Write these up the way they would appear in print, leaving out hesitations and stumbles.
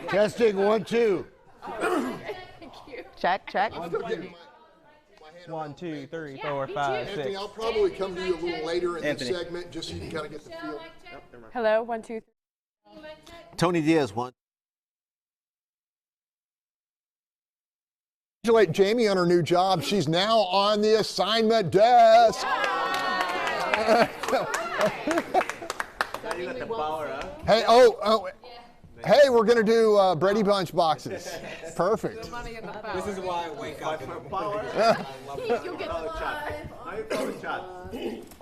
Testing 1, 2. Check, check. 1, 2, 3, 4, 5, 6. Anthony, I'll probably come to you a little later in the segment just so you can kind of get the feel. Hello, 1, 2, 3. Tony Diaz, 1. Congratulate Jamie on her new job. She's now on the assignment desk. Hey, hey, we're going to do Brady Bunch boxes. Perfect. This is why I wake up in the power.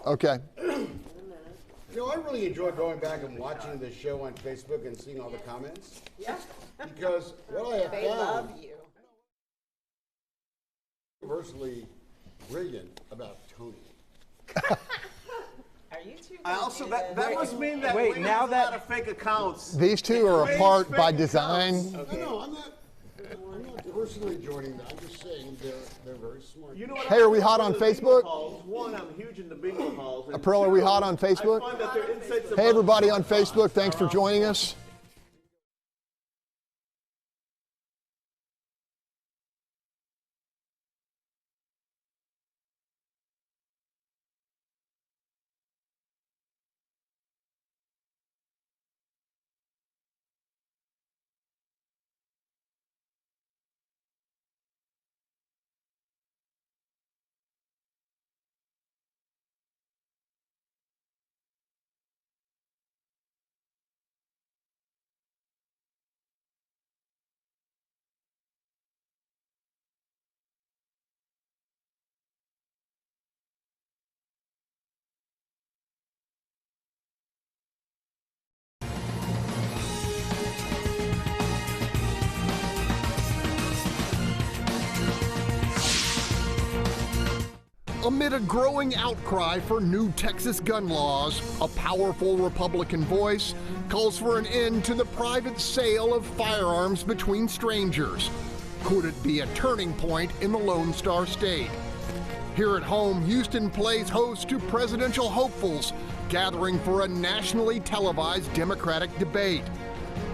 Okay. You know, I really enjoy going back and watching the show on Facebook and seeing all the comments. Yeah. Because what I have They found love you. universally brilliant about Tony. Are you two? I also that must mean that Wait, Blain now has a that- lot of fake accounts. These two are apart by design. No, I'm not personally joining them. I'm just saying they're very smart. You know what? Hey, are we hot on The bingo Facebook? halls. One, I'm huge in the bingo halls. And Pearl, are we two, hot on Facebook? I find that their insights Hey, about everybody on Facebook, thanks for joining us. Amid a growing outcry for new Texas gun laws, a powerful Republican voice calls for an end to the private sale of firearms between strangers. Could it be a turning point in the Lone Star State? Here at home, Houston plays host to presidential hopefuls gathering for a nationally televised Democratic debate.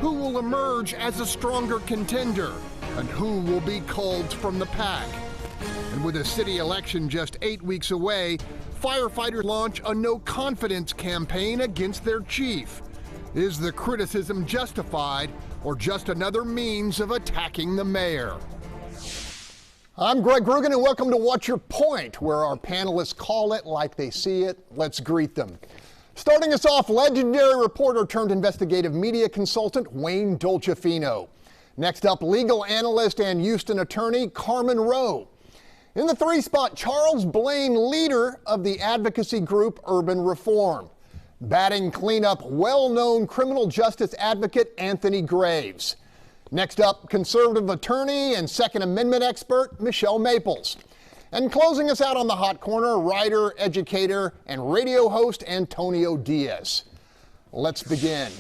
Who will emerge as a stronger contender, and who will be culled from the pack? And with a city election just 8 weeks away, firefighters launch a no-confidence campaign against their chief. Is the criticism justified, or just another means of attacking the mayor? I'm Greg Rugen, and welcome to What's Your Point, where our panelists call it like they see it. Let's greet them. Starting us off, legendary reporter turned investigative media consultant Wayne Dolcefino. Next up, legal analyst and Houston attorney Carmen Rowe. In the 3 spot, Charles Blain, leader of the advocacy group Urban Reform. Batting cleanup, well-known criminal justice advocate Anthony Graves. Next up, conservative attorney and Second Amendment expert Michelle Maples. And closing us out on the hot corner, writer, educator, and radio host Antonio Diaz. Let's begin.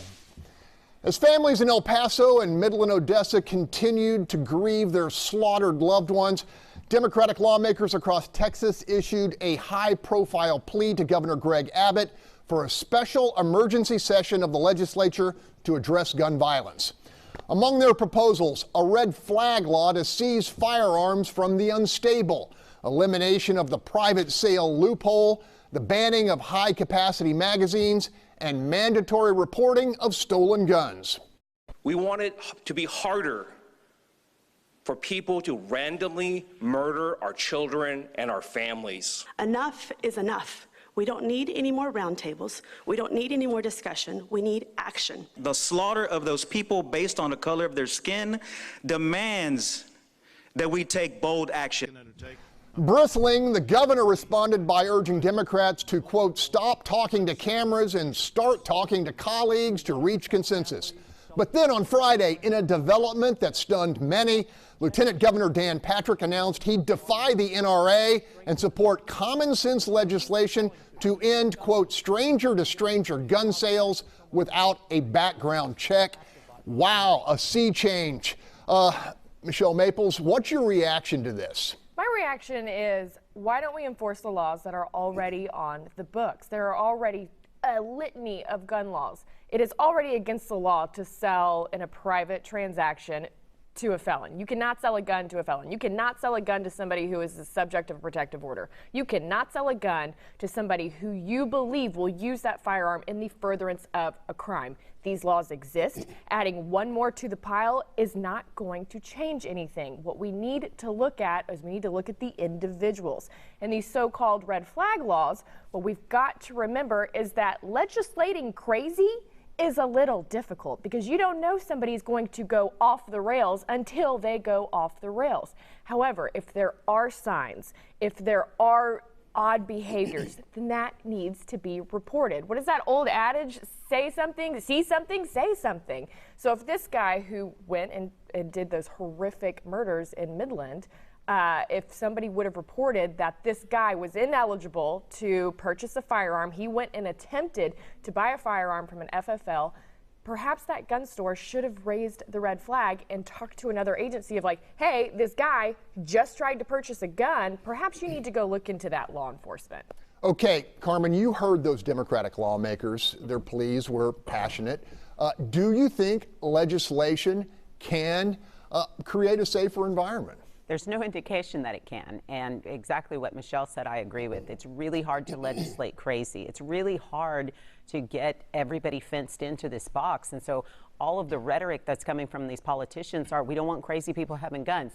As families in El Paso and Midland, Odessa continued to grieve their slaughtered loved ones, Democratic lawmakers across Texas issued a high-profile plea to Governor Greg Abbott for a special emergency session of the legislature to address gun violence. Among their proposals, a red flag law to seize firearms from the unstable, elimination of the private sale loophole, the banning of high-capacity magazines, and mandatory reporting of stolen guns. We want it to be harder for people to randomly murder our children and our families. Enough is enough. We don't need any more roundtables. We don't need any more discussion. We need action. The slaughter of those people based on the color of their skin demands that we take bold action. Bristling, the governor responded by urging Democrats to, quote, stop talking to cameras and start talking to colleagues to reach consensus. But then on Friday, in a development that stunned many, Lieutenant Governor Dan Patrick announced he'd defy the NRA and support common sense legislation to end, quote, stranger-to-stranger gun sales without a background check. Wow, a sea change. Michelle Maples, what's your reaction to this? My reaction is, why don't we enforce the laws that are already on the books? There are already a litany of gun laws. It is already against the law to sell in a private transaction to a felon. You cannot sell a gun to a felon. You cannot sell a gun to somebody who is the subject of a protective order. You cannot sell a gun to somebody who you believe will use that firearm in the furtherance of a crime. These laws exist. Adding one more to the pile is not going to change anything. What we need to look at is we need to look at the individuals. And these so-called red flag laws, what we've got to remember is that legislating crazy is a little difficult because you don't know somebody's going to go off the rails until they go off the rails. However, if there are signs, if there are odd behaviors, then that needs to be reported. What is that old adage? Say something, see something, say something. So if this guy who went and did those horrific murders in Midland, if somebody would have reported that this guy was ineligible to purchase a firearm, he went and attempted to buy a firearm from an FFL, perhaps that gun store should have raised the red flag and talked to another agency of like, hey, this guy just tried to purchase a gun. Perhaps you need to go look into that, law enforcement. Okay, Carmen, you heard those Democratic lawmakers. Their pleas were passionate. Do you think legislation can create a safer environment? There's no indication that it can, and exactly what Michelle said I agree with. It's really hard to legislate crazy. It's really hard to get everybody fenced into this box, and so all of the rhetoric that's coming from these politicians are, we don't want crazy people having guns.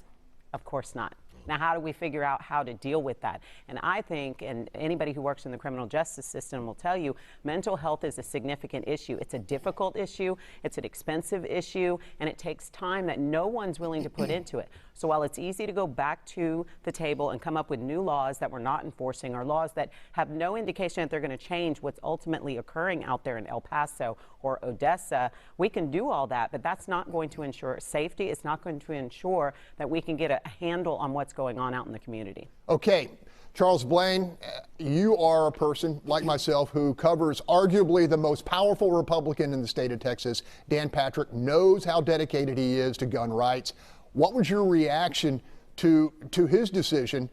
Of course not. Now, how do we figure out how to deal with that? And I think, and anybody who works in the criminal justice system will tell you, mental health is a significant issue. It's a difficult issue, it's an expensive issue, and it takes time that no one's willing to put into it. So while it's easy to go back to the table and come up with new laws that we're not enforcing, or laws that have no indication that they're going to change what's ultimately occurring out there in El Paso or Odessa, we can do all that, but that's not going to ensure safety. It's not going to ensure that we can get a handle on what's going on out in the community. Okay, Charles Blain, you are a person like myself who covers arguably the most powerful Republican in the state of Texas. Dan Patrick knows how dedicated he is to gun rights. What was your reaction to his decision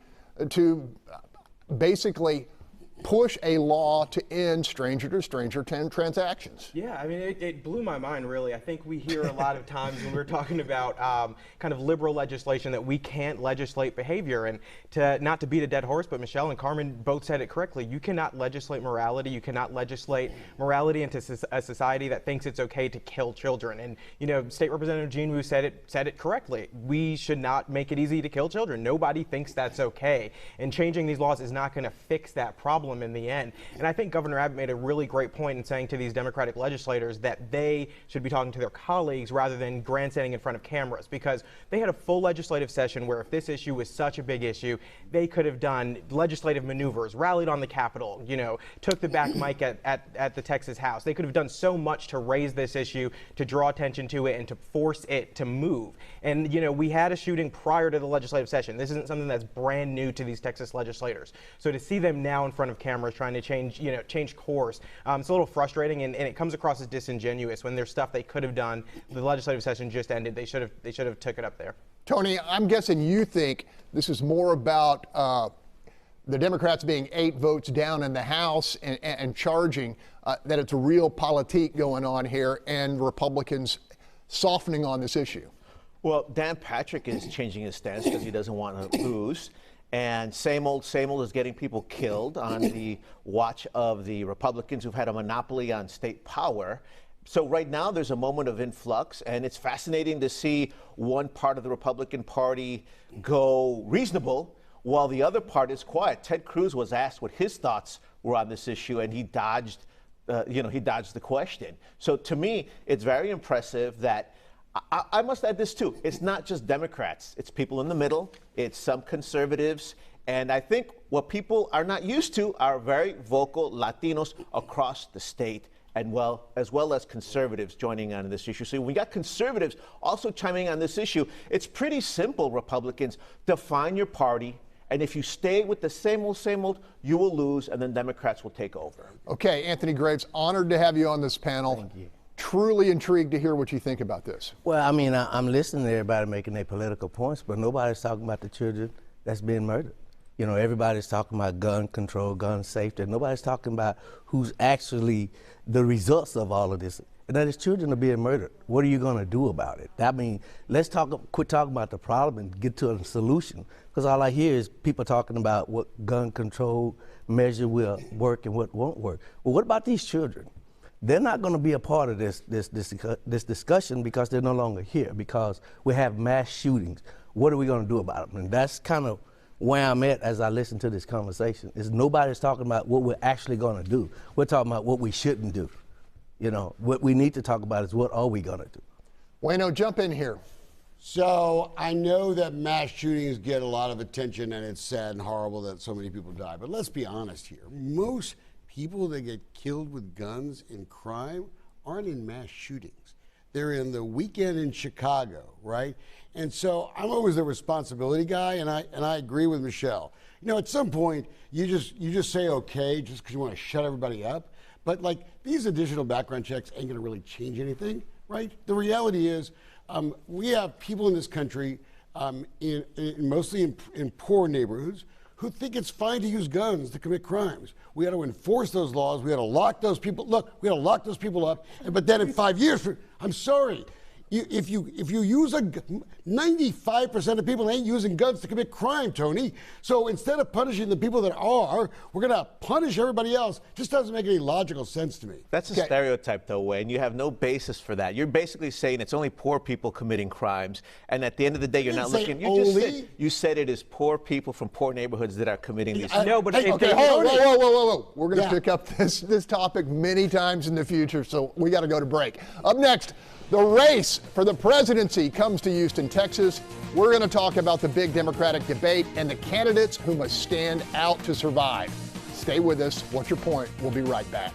to basically push a law to end stranger-to-stranger transactions? Yeah, I mean, it blew my mind, really. I think we hear a lot of times when we're talking about kind of liberal legislation that we can't legislate behavior. And not to beat a dead horse, but Michelle and Carmen both said it correctly. You cannot legislate morality. You cannot legislate morality into a society that thinks it's okay to kill children. And, you know, State Representative Jean Wu said it correctly. We should not make it easy to kill children. Nobody thinks that's okay. And changing these laws is not going to fix that problem in the end. And I think Governor Abbott made a really great point in saying to these Democratic legislators that they should be talking to their colleagues rather than grandstanding in front of cameras, because they had a full legislative session where if this issue was such a big issue, they could have done legislative maneuvers, rallied on the Capitol, you know, took the back mic at the Texas House. They could have done so much to raise this issue, to draw attention to it, and to force it to move. And, you know, we had a shooting prior to the legislative session. This isn't something that's brand new to these Texas legislators. So to see them now in front of cameras trying to change course, it's a little frustrating, and it comes across as disingenuous when there's stuff they could have done. The legislative session just ended. They should have took it up there. Tony, I'm guessing you think this is more about the Democrats being 8 votes down in the House and charging that it's a real politique going on here, and Republicans softening on this issue. Well, Dan Patrick is changing his stance because he doesn't want to lose. And same old is getting people killed on the watch of the Republicans who've had a monopoly on state power. So right now there's a moment of influx, and it's fascinating to see one part of the Republican Party go reasonable while the other part is quiet. Ted Cruz was asked what his thoughts were on this issue, and he dodged the question. So to me, it's very impressive that I must add this too. It's not just Democrats. It's people in the middle. It's some conservatives. And I think what people are not used to are very vocal Latinos across the state, and as well as conservatives joining on this issue. So we got conservatives also chiming on this issue. It's pretty simple, Republicans. Define your party. And if you stay with the same old, you will lose, and then Democrats will take over. Okay, Anthony Graves, honored to have you on this panel. Thank you. Truly intrigued to hear what you think about this. Well, I mean, I'm listening to everybody making their political points, but nobody's talking about the children that's being murdered. You know, everybody's talking about gun control, gun safety. Nobody's talking about who's actually the results of all of this. And that is children are being murdered. What are you going to do about it? I mean, let's quit talking about the problem and get to a solution. Because all I hear is people talking about what gun control measure will work and what won't work. Well, what about these children? They're not going to be a part of this discussion because they're no longer here, because we have mass shootings. What are we going to do about them? And that's kind of where I'm at as I listen to this conversation, is nobody's talking about what we're actually going to do. We're talking about what we shouldn't do. You know, what we need to talk about is what are we going to do? Wayno, jump in here. So I know that mass shootings get a lot of attention, and it's sad and horrible that so many people die. But let's be honest here. Most people that get killed with guns in crime aren't in mass shootings. They're in the weekend in Chicago, right? And so I'm always the responsibility guy, and I agree with Michelle. You know, at some point, you just say okay just because you want to shut everybody up. But like, these additional background checks ain't going to really change anything, right? The reality is, we have people in this country, mostly in poor neighborhoods, who think it's fine to use guns to commit crimes. We had to enforce those laws. We had to lock those people. Look, we had to lock those people up. But then in 5 years, I'm sorry. If you use 95% of people ain't using guns to commit crime, Tony. So instead of punishing the people that are, we're going to punish everybody else. Just doesn't make any logical sense to me. That's a stereotype, though, Wayne. You have no basis for that. You're basically saying it's only poor people committing crimes, and at the end of the day, you're not looking. You said it is poor people from poor neighborhoods that are committing these. No, but whoa. We're going to pick up this topic many times in the future, so we got to go to break. Up next, the race for the presidency comes to Houston, Texas. We're going to talk about the big Democratic debate and the candidates who must stand out to survive. Stay with us. What's your point? We'll be right back.